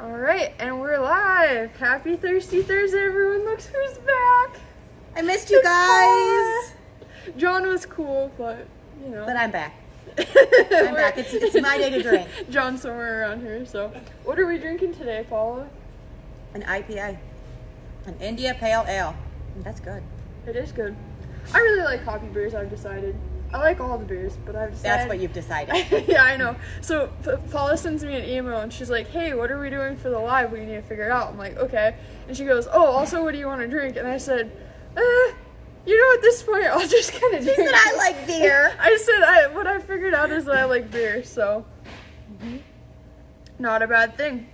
All right, and we're live. Happy Thirsty Thursday, everyone. Look who's back. I missed you guys. John was cool, but, you know. But I'm back. I'm back. It's my day to drink. John's somewhere around here, so. What are we drinking today, Paula? An IPA. An India Pale Ale. That's good. It is good. I really like coffee beers, I've decided. I like all the beers, but I've decided. That's what you've decided. Yeah, I know. So Paula sends me an email and she's like, hey, what are we doing for the live? We need to figure it out. I'm like, okay. And she goes, oh, also, what do you want to drink? And I said, you know, at this point, I'll just kind of drink. She said, I like beer. I said, what I figured out is that I like beer, so. Not a bad thing.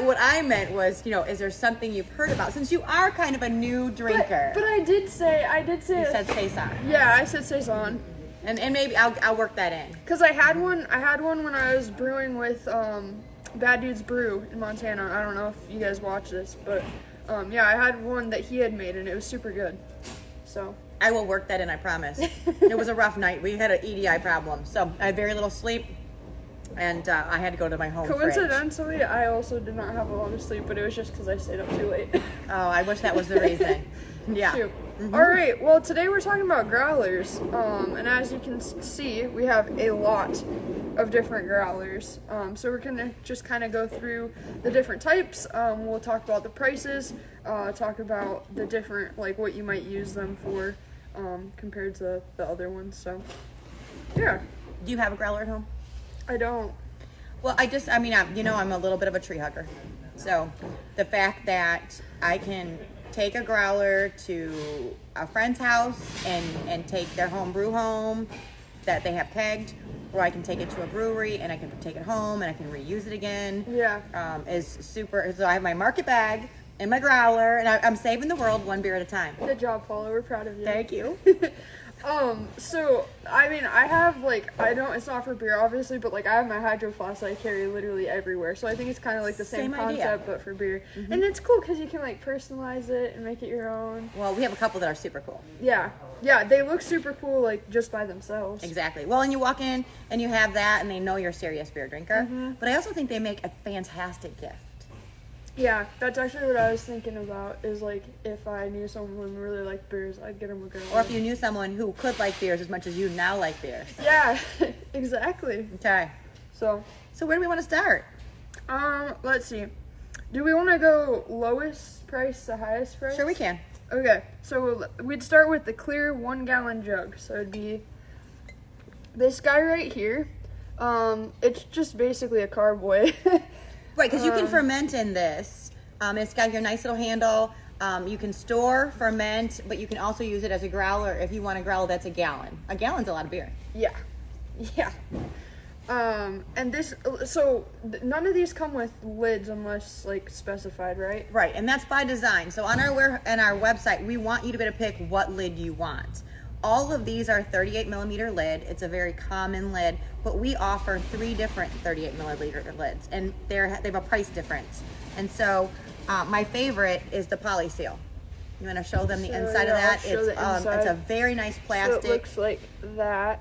What I meant was, you know, is there something you've heard about? Since you are kind of a new drinker. But I did say. You said Saison. Yeah, I said Saison. And maybe I'll work that in. Because I had one when I was brewing with Bad Dude's Brew in Montana. I don't know if you guys watch this, but yeah, I had one that he had made and it was super good. So I will work that in, I promise. It was a rough night. We had an EDI problem, so I had very little sleep, and I had to go to my home Coincidentally, fridge. I also did not have a lot of sleep, but it was just because I stayed up too late. Oh, I wish that was the reason. Yeah. Mm-hmm. All right. Well, today we're talking about growlers, and as you can see, we have a lot of different growlers. So we're gonna just kind of go through the different types. We'll talk about the prices, talk about the different, like what you might use them for, compared to the other ones. So, yeah. Do you have a growler at home? I don't. Well, I'm a little bit of a tree hugger. So the fact that I can take a growler to a friend's house and take their home brew home that they have kegged, or I can take it to a brewery and I can take it home and I can reuse it again. Yeah. Is super. So I have my market bag and my growler, and I'm saving the world one beer at a time. Good job, Paula. We're proud of you. Thank you. So, I mean, I have, like, it's not for beer, obviously, but, like, I have my Hydro Flask I carry literally everywhere, so I think it's kind of like the same concept, idea. but for beer. Mm-hmm. And it's cool, because you can, like, personalize it and make it your own. Well, we have a couple that are super cool. Yeah, they look super cool, like, just by themselves. Exactly. Well, and you walk in, and you have that, and they know you're a serious beer drinker, but I also think they make a fantastic gift. Yeah, that's actually what I was thinking about, is, like, if I knew someone who really liked beers, I'd get them a growler. Or if you knew someone who could like beers as much as you now like beers. Yeah, exactly. Okay. So where do we want to start? Let's see. Do we want to go lowest price to highest price? Sure we can. Okay, so we'd start with the clear 1 gallon jug. So it'd be this guy right here. It's just basically a carboy. Right, because you can ferment in this. It's got your nice little handle. You can store, ferment, but you can also use it as a growler if you want a growler that's a gallon. A gallon's a lot of beer. Yeah. And this, so none of these come with lids unless, like, specified, right? Right, and that's by design. So on our website, we want you to be able to pick what lid you want. All of these are 38 millimeter lid. It's a very common lid, but we offer 3 different 38 millimeter lids, and they have a price difference. And so my favorite is the poly seal. You want to show them the inside of that? It's a very nice plastic. So it looks like that.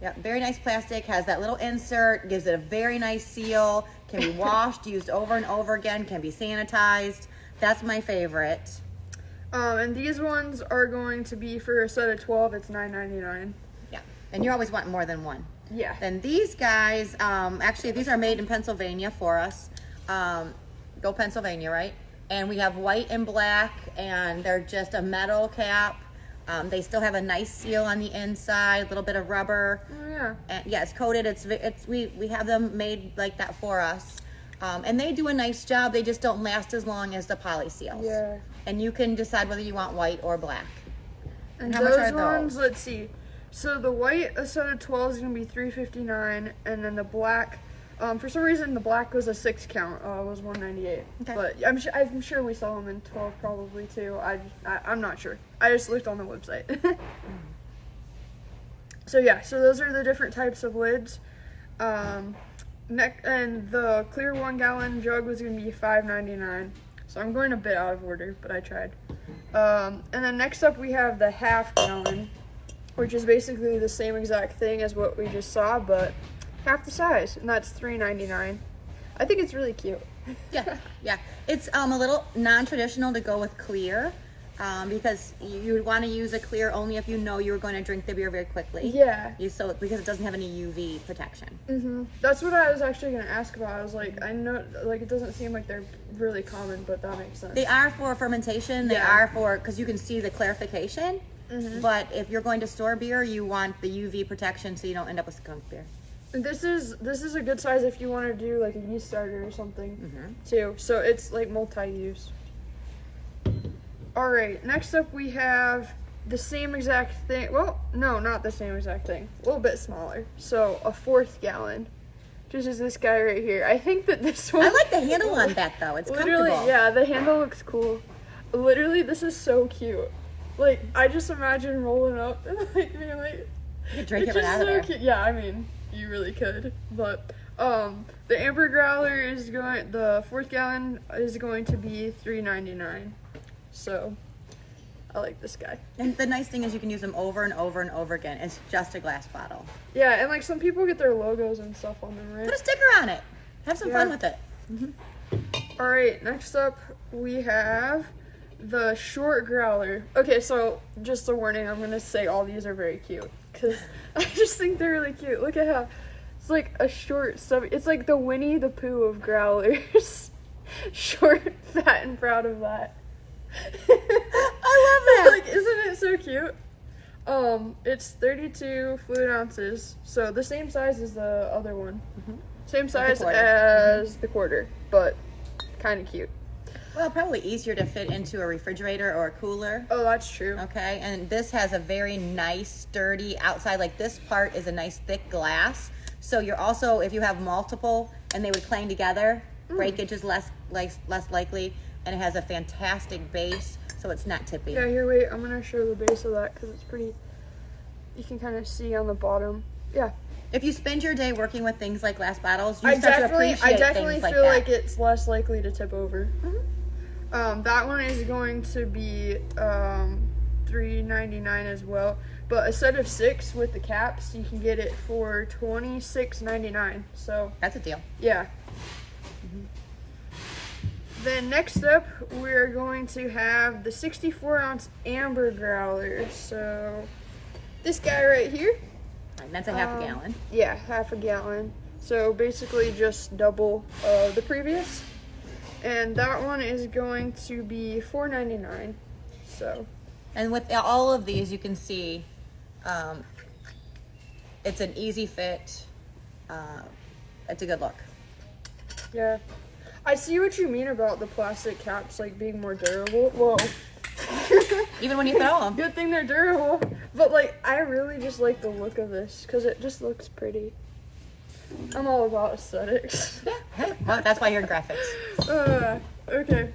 Yeah, very nice plastic, has that little insert, gives it a very nice seal, can be washed, used over and over again, can be sanitized. That's my favorite. And these ones are going to be, for a set of 12, it's $9.99. Yeah, and you always want more than one. Yeah. Then these guys, actually these are made in Pennsylvania for us. Go Pennsylvania, right? And we have white and black, and they're just a metal cap. They still have a nice seal on the inside, a little bit of rubber. Oh, yeah. And yeah, it's coated. We have them made like that for us. And they do a nice job. They just don't last as long as the poly seals. Yeah. And you can decide whether you want white or black. And how much are those ones, those? let's see. So the white, a set of 12 is going to be $3.59, and then the black, for some reason the black was a 6 count, was $1.98. Okay. But I'm sure we saw them in 12 probably too. I'm not sure. I just looked on the website. So yeah, so those are the different types of lids. And the clear 1 gallon jug was going to be $5.99. So I'm going a bit out of order, but I tried. And then next up we have the half gallon, which is basically the same exact thing as what we just saw, but half the size, and that's $3.99. I think it's really cute. Yeah, yeah. It's a little non-traditional to go with clear, because you would want to use a clear only if you know you're going to drink the beer very quickly. Yeah. Because it doesn't have any UV protection. That's what I was actually going to ask about. I was like, I know, like, it doesn't seem like they're really common, but that makes sense. They are for fermentation. They Yeah. are for, because you can see the clarification. But if you're going to store beer, you want the UV protection so you don't end up with skunk beer. And this is a good size if you want to do like a yeast starter or something too. So it's like multi-use. All right, next up we have the same exact thing. Well, no, not the same exact thing. A little bit smaller. So a 4th gallon. Just as this guy right here. I think that this one. I like the handle on that though. It's literally, comfortable. yeah, the handle looks cool. Literally, this is so cute. Like, I just imagine rolling up and like being like, You could drink it's it right just out of so there. cute. Yeah, I mean, you really could. But the Amber Growler the 4th gallon is going to be $3.99. So I like this guy. And the nice thing is you can use them over and over and over again. It's just a glass bottle. Yeah, and like some people get their logos and stuff on them, right? Put a sticker on it. Have some fun with it. All right, next up we have the short growler. Okay, so just a warning, I'm gonna say all these are very cute because I just think they're really cute. Look at how it's like a short stuff. It's like the Winnie the Pooh of growlers. Short, fat, and proud of that. I love that. Like, isn't it so cute? It's 32 fluid ounces, so the same size as the other one. Same size as the quarter, but kind of cute. Well, probably easier to fit into a refrigerator or a cooler. Oh, that's true. Okay, and this has a very nice, sturdy outside. Like this part is a nice thick glass. So you're also, if you have multiple and they would clang together, breakage is less likely. And it has a fantastic base, so it's not tippy. Yeah, here, wait, I'm gonna show the base of that because it's pretty, you can kind of see on the bottom. Yeah. If you spend your day working with things like glass bottles, you I start to appreciate definitely things like feel that. like it's less likely to tip over. That one is going to be $3.99 as well. But a set of 6 with the caps, you can get it for $26.99. So That's a deal. yeah. Then next up, we're going to have the 64-ounce Amber Growler. So this guy right here. And that's a half a gallon. Yeah, half a gallon. So basically just double the previous. And that one is going to be $4.99. So. And with all of these, you can see it's an easy fit. It's a good look. Yeah. I see what you mean about the plastic caps like being more durable. Whoa. Even when you throw them. Good thing they're durable. But like, I really just like the look of this because it just looks pretty. I'm all about aesthetics. Well, that's why you're in graphics. Okay.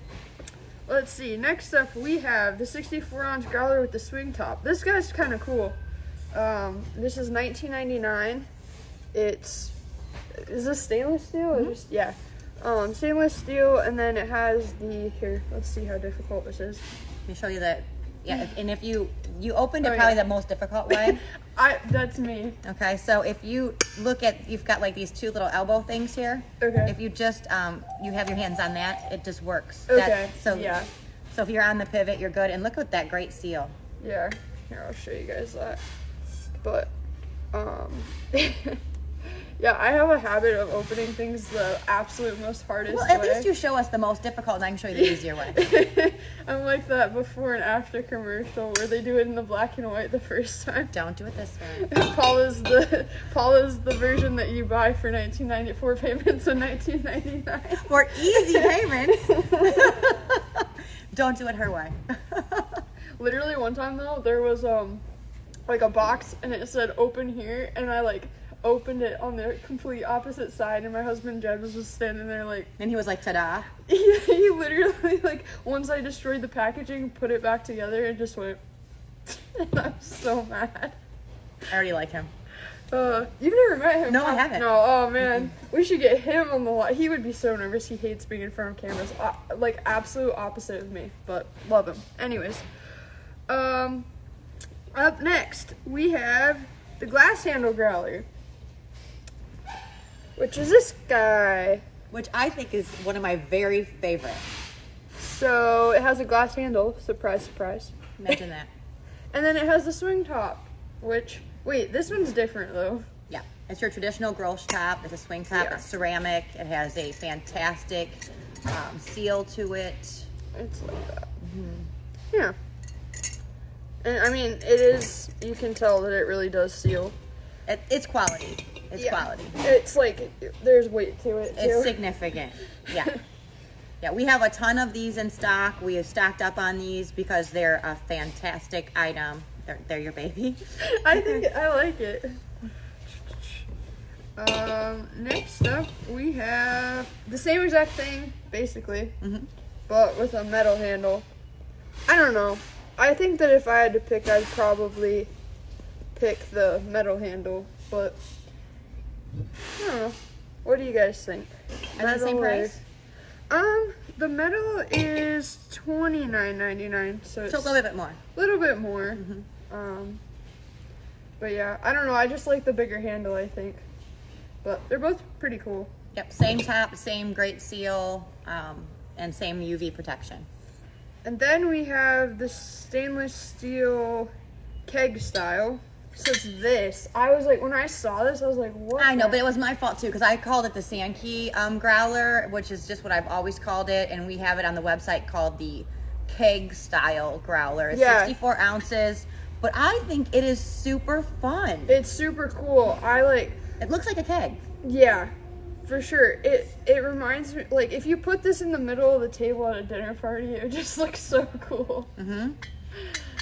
Let's see. Next up, we have the 64-ounce growler with the swing top. This guy's kind of cool. This is $19.99. Is this stainless steel? Or just, yeah. Stainless steel, and then it has the, here, let's see how difficult this is. Let me show you that. Yeah, and if you opened it probably the most difficult way. That's me. Okay, so if you look at, you've got like these 2 little elbow things here. Okay. If you just, you have your hands on that, it just works. Okay, Yeah. So if you're on the pivot, you're good. And look at that great seal. Yeah. Here, I'll show you guys that. But, yeah, I have a habit of opening things the absolute most hardest Well, at way. least you show us the most difficult, and I can show you the easier way. I'm like that before and after commercial where they do it in the black and white the first time. Don't do it this way. Paula's the version that you buy for $19.94 payments in $19.99. For easy payments. Don't do it her way. Literally one time though, there was like a box and it said open here, and I like opened it on the complete opposite side, and my husband Jed was just standing there like, And he was like, ta-da. he literally like, once I destroyed the packaging, put it back together and just went and I'm so mad. I already like him. You've never met him? No, huh? I haven't. No, oh man. We should get him on the line. He would be so nervous. He hates being in front of cameras. Like, absolute opposite of me, but love him. Anyways. Up next, we have the glass handle growler, which is this guy. which I think is one of my very favorite. So it has a glass handle. Surprise, surprise. Imagine that. And then it has the swing top, which, wait, this one's different though. Yeah, it's your traditional Growler top. It's a swing top. Yeah. It's ceramic. It has a fantastic seal to it. It's like that. Yeah. And I mean, it is, you can tell that it really does seal. It's quality. It's quality. It's like, there's weight to it too. It's significant. Yeah. Yeah, we have a ton of these in stock. We have stocked up on these because they're a fantastic item. They're your baby. I think I like it. Next up, we have the same exact thing, basically, but with a metal handle. I don't know. I think that if I had to pick, I'd probably pick the metal handle, but I don't know. What do you guys think? Are they the same price? The metal is $29.99, so it's So a little bit more. a little bit more. But yeah, I don't know. I just like the bigger handle, I think. But they're both pretty cool. Yep, same top, same great seal, and same UV protection. And then we have the stainless steel keg style. So it's this. I was like, when I saw this, I was like, what? I know, but it was my fault too, because I called it the Sand Key Growler, which is just what I've always called it, and we have it on the website called the keg style growler. It's 64 ounces, but I think it is super fun. It's super cool. It looks like a keg. Yeah, for sure. It reminds me, like, if you put this in the middle of the table at a dinner party, it just looks so cool.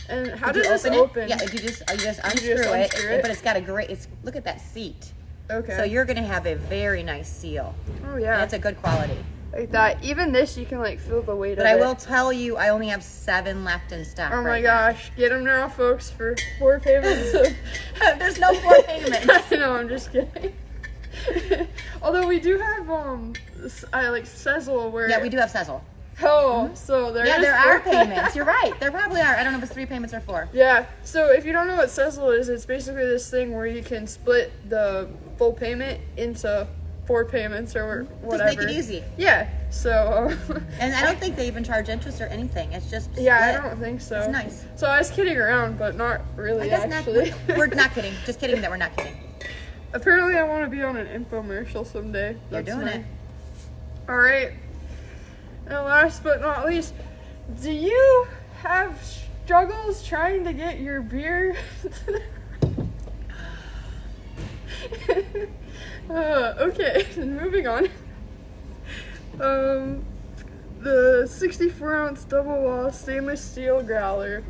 And how does this open? Yeah, you just unscrew it, but it's got a great, look at that seat. Okay. So you're gonna have a very nice seal. Oh yeah. And it's a good quality. Like that. Even this, you can like feel the weight But of it. I will tell you, I only have 7 left in stock. Oh my right gosh. Get them now, folks, for 4 payments of... There's no 4 payments. No, I'm just kidding. Although we do have, like Sezzle where... Yeah, we do have Sezzle. Oh, so there is there are 4 payments. You're right. There probably are. I don't know if it's 3 payments or 4. Yeah. So if you don't know what Sezzle is, it's basically this thing where you can split the full payment into 4 payments or whatever. Just make it easy. Yeah. So. And I don't think they even charge interest or anything. It's just split. Yeah, I don't think so. It's nice. So I was kidding around, but not really. I guess actually. we're not kidding. Just kidding that we're not kidding. Apparently, I want to be on an infomercial someday. You're doing it. All right. And last but not least, do you have struggles trying to get your beer? Okay, moving on. The 64-ounce double wall stainless steel growler,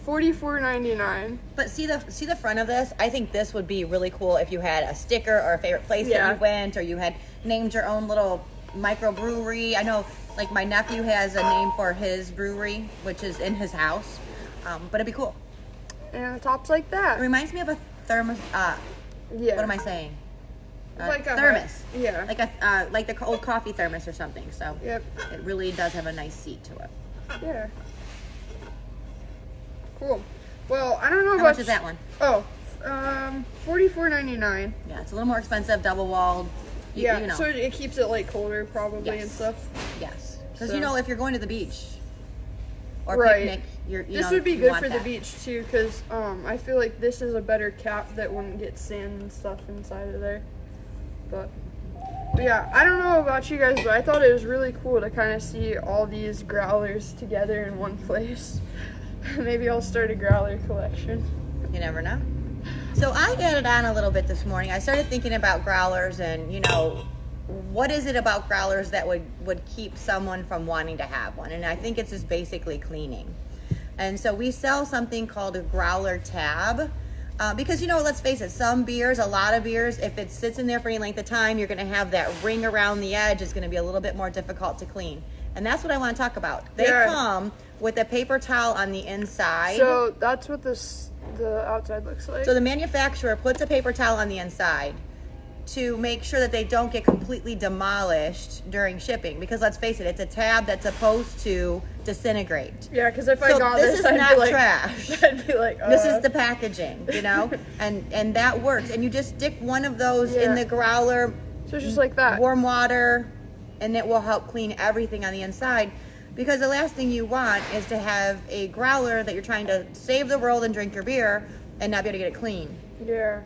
$44.99. But see the front of this? I think this would be really cool if you had a sticker or a favorite place that you went, or you had named your own little microbrewery. I know, like, my nephew has a name for his brewery, which is in his house. But it'd be cool. And the top's like that. It reminds me of a thermos. Yeah. What am I saying? Like a thermos. Yeah. Like the old coffee thermos or something. So Yep. it really does have a nice seat to it. Yeah. Cool. Well, I don't know How much is that one? Oh, $44.99. Yeah, it's a little more expensive, double walled. Yeah, you know. so it keeps it like colder probably and stuff. Yes, because So- you know, if you're going to the beach or Right. picnic, This would be good for the beach too, because I feel like this is a better cap that wouldn't get sand and stuff inside of there. But yeah, I don't know about you guys, but I thought it was really cool to kind of see all these growlers together in one place. Maybe I'll start a growler collection. You never know. So I added on a little bit this morning. I started thinking about growlers, and you know, what is it about growlers that would keep someone from wanting to have one? And I think it's just basically cleaning. And so we sell something called a Growler Tab. Because, you know, let's face it, some beers, a lot of beers, if it sits in there for any length of time, you're going to have that ring around the edge. It's going to be a little bit more difficult to clean. And that's what I want to talk about. They come with a paper towel on the inside. So that's what the outside looks like. So the manufacturer puts a paper towel on the inside to make sure that they don't get completely demolished during shipping. Because let's face it, it's a tab that's supposed to disintegrate. Yeah, because if I got this is I'd not be like, trash. I'd be like, This is the packaging, you know, and that works. And you just stick one of those in the growler. So it's just like that. Warm water, and it will help clean everything on the inside. Because the last thing you want is to have a growler that you're trying to save the world and drink your beer and not be able to get it clean. Yeah.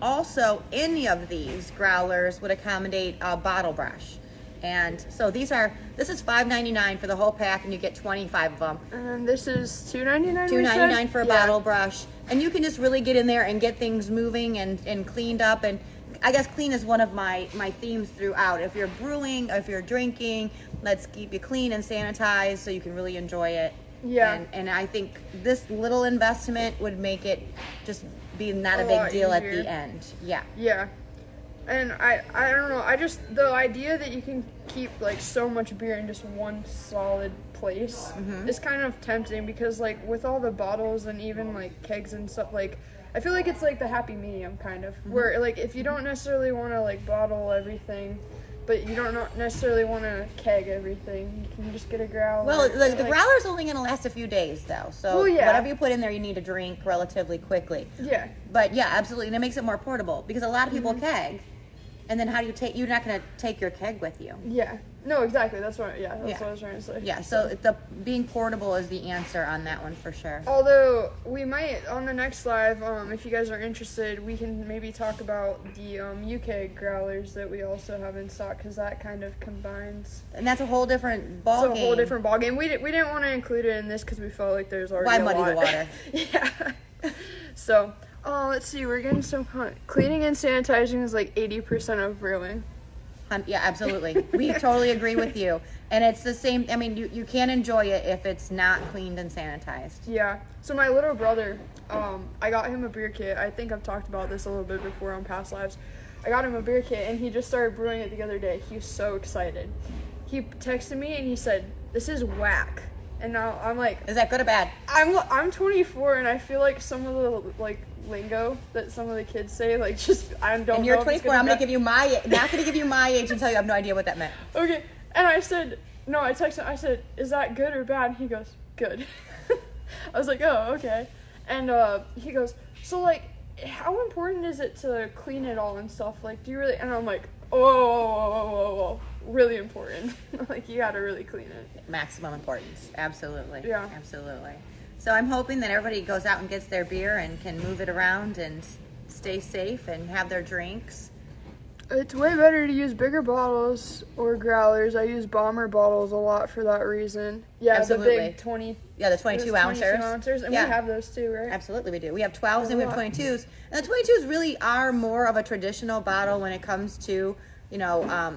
Also, any of these growlers would accommodate a bottle brush. And so this is $5.99 for the whole pack, and you get 25 of them. And this is $2.99. $2.99 for a bottle brush, and you can just really get in there and get things moving and cleaned up. And I guess clean is one of my themes throughout. If you're brewing, if you're drinking, let's keep you clean and sanitized so you can really enjoy it. Yeah. And I think this little investment would make it just be not a big deal easier at the end. Yeah. Yeah. And I don't know, the idea that you can keep like so much beer in just one solid place is kind of tempting, because like with all the bottles and even like kegs and stuff, like I feel like it's like the happy medium kind of, where like if you don't necessarily want to like bottle everything, but you don't necessarily want to keg everything, you can just get a growler. Well, the growler's only going to last a few days though, so whatever you put in there you need to drink relatively quickly. Yeah. But yeah, absolutely, and it makes it more portable, because a lot of people keg. And then how do you you're not going to take your keg with you. Yeah. No, exactly. That's what I was trying to say. Yeah, so being portable is the answer on that one for sure. Although, we might, on the next live, if you guys are interested, we can maybe talk about the UK growlers that we also have in stock, because that kind of combines. And that's a whole different ball game. It's a whole different ball game. We didn't want to include it in this because we felt like there's already a lot. Why muddy the water? Yeah. So... let's see, we're getting some cleaning and sanitizing is like 80% of brewing. Yeah, absolutely. We totally agree with you. And it's the same, I mean, you can't enjoy it if it's not cleaned and sanitized. Yeah. So my little brother, I got him a beer kit. I think I've talked about this a little bit before on past lives. I got him a beer kit, and he just started brewing it the other day. He was so excited. He texted me and he said, "This is whack." And now I'm like, is that good or bad? I'm 24, and I feel like some of the like lingo that some of the kids say, like, just I don't know. And you're 24. I'm gonna give you not gonna give you my age and tell you I have no idea what that meant. Okay. And I said, no, I texted him, I said, "Is that good or bad?" And he goes, "Good." I was like, "Oh, okay." And he goes, "So like, how important is it to clean it all and stuff? Like, do you really?" And I'm like, whoa. Really important. Like, you gotta really clean it. Maximum importance. Absolutely. Yeah. Absolutely. So I'm hoping that everybody goes out and gets their beer and can move it around and stay safe and have their drinks. It's way better to use bigger bottles or growlers. I use bomber bottles a lot for that reason. Yeah, absolutely. The big 20. Yeah, the 22 ounces. And we have those too, right? Absolutely, we do. We have 12s and we have 22s. And the 22s really are more of a traditional bottle when it comes to,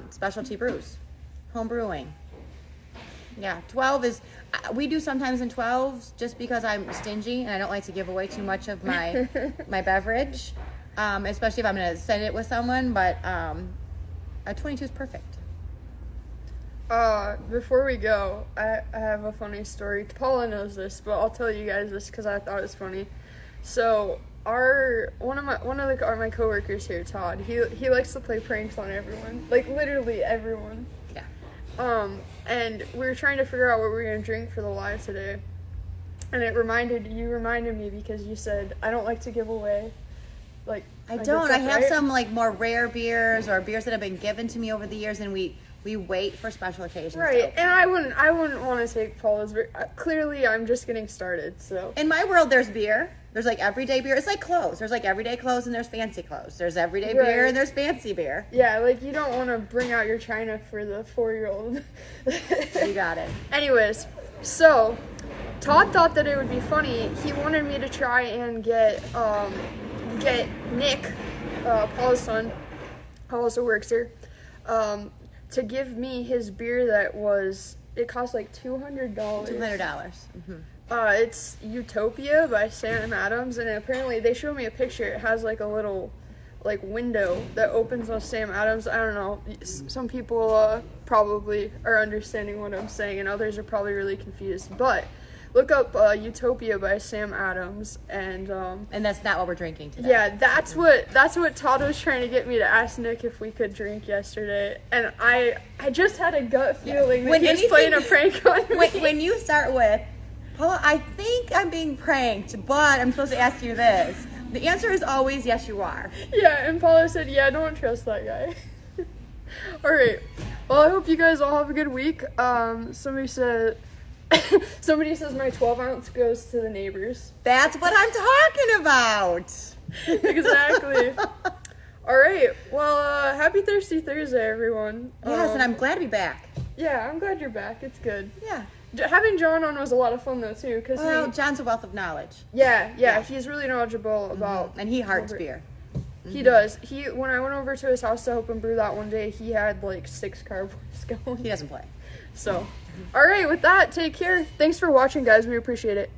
specialty brews, home brewing. Yeah, 12 is, we do sometimes in 12s just because I'm stingy and I don't like to give away too much of my my beverage, especially if I'm going to send it with someone, but a 22 is perfect. Before we go, I have a funny story. Paula knows this, but I'll tell you guys this because I thought it was funny. So, one of my coworkers here, Todd, he likes to play pranks on everyone, like literally everyone. Yeah. And we were trying to figure out what we were gonna drink for the live today, and you reminded me because you said I don't like to give away, like. I don't. I have some like more rare beers or beers that have been given to me over the years, and we wait for special occasions. Right, and I wouldn't want to take Paula's beer. Clearly, I'm just getting started, so. In my world, there's beer. There's like everyday beer. It's like clothes. There's like everyday clothes and there's fancy clothes. There's everyday beer and there's fancy beer. Yeah, like you don't want to bring out your china for the 4-year-old. You got it. Anyways, so Todd thought that it would be funny. He wanted me to try and get Nick, Paula's son, who also works here, to give me his beer it cost like $200. $200. Mm-hmm. It's Utopia by Sam Adams, and apparently they showed me a picture. It has like a little window that opens on Sam Adams. I don't know. Some people probably are understanding what I'm saying, and others are probably really confused. But look up Utopia by Sam Adams, and that's not what we're drinking today. Yeah, that's what Todd was trying to get me to ask Nick if we could drink yesterday, and I just had a gut feeling that he was playing a prank on me. When you start with, Paula, I think I'm being pranked, but I'm supposed to ask you this. The answer is always yes, you are. Yeah, and Paula said, "Yeah, don't trust that guy." All right. Well, I hope you guys all have a good week. Somebody said my 12-ounce goes to the neighbors. That's what I'm talking about. Exactly. All right. Well, happy Thirsty Thursday, everyone. Yes, and I'm glad to be back. Yeah, I'm glad you're back. It's good. Yeah. Having John on was a lot of fun though too, because John's a wealth of knowledge. Yeah, he's really knowledgeable about. And he hearts beer. He does. When I went over to his house to help him brew that one day, he had like 6 carboys going. He doesn't play. So, all right. With that, take care. Thanks for watching, guys. We appreciate it.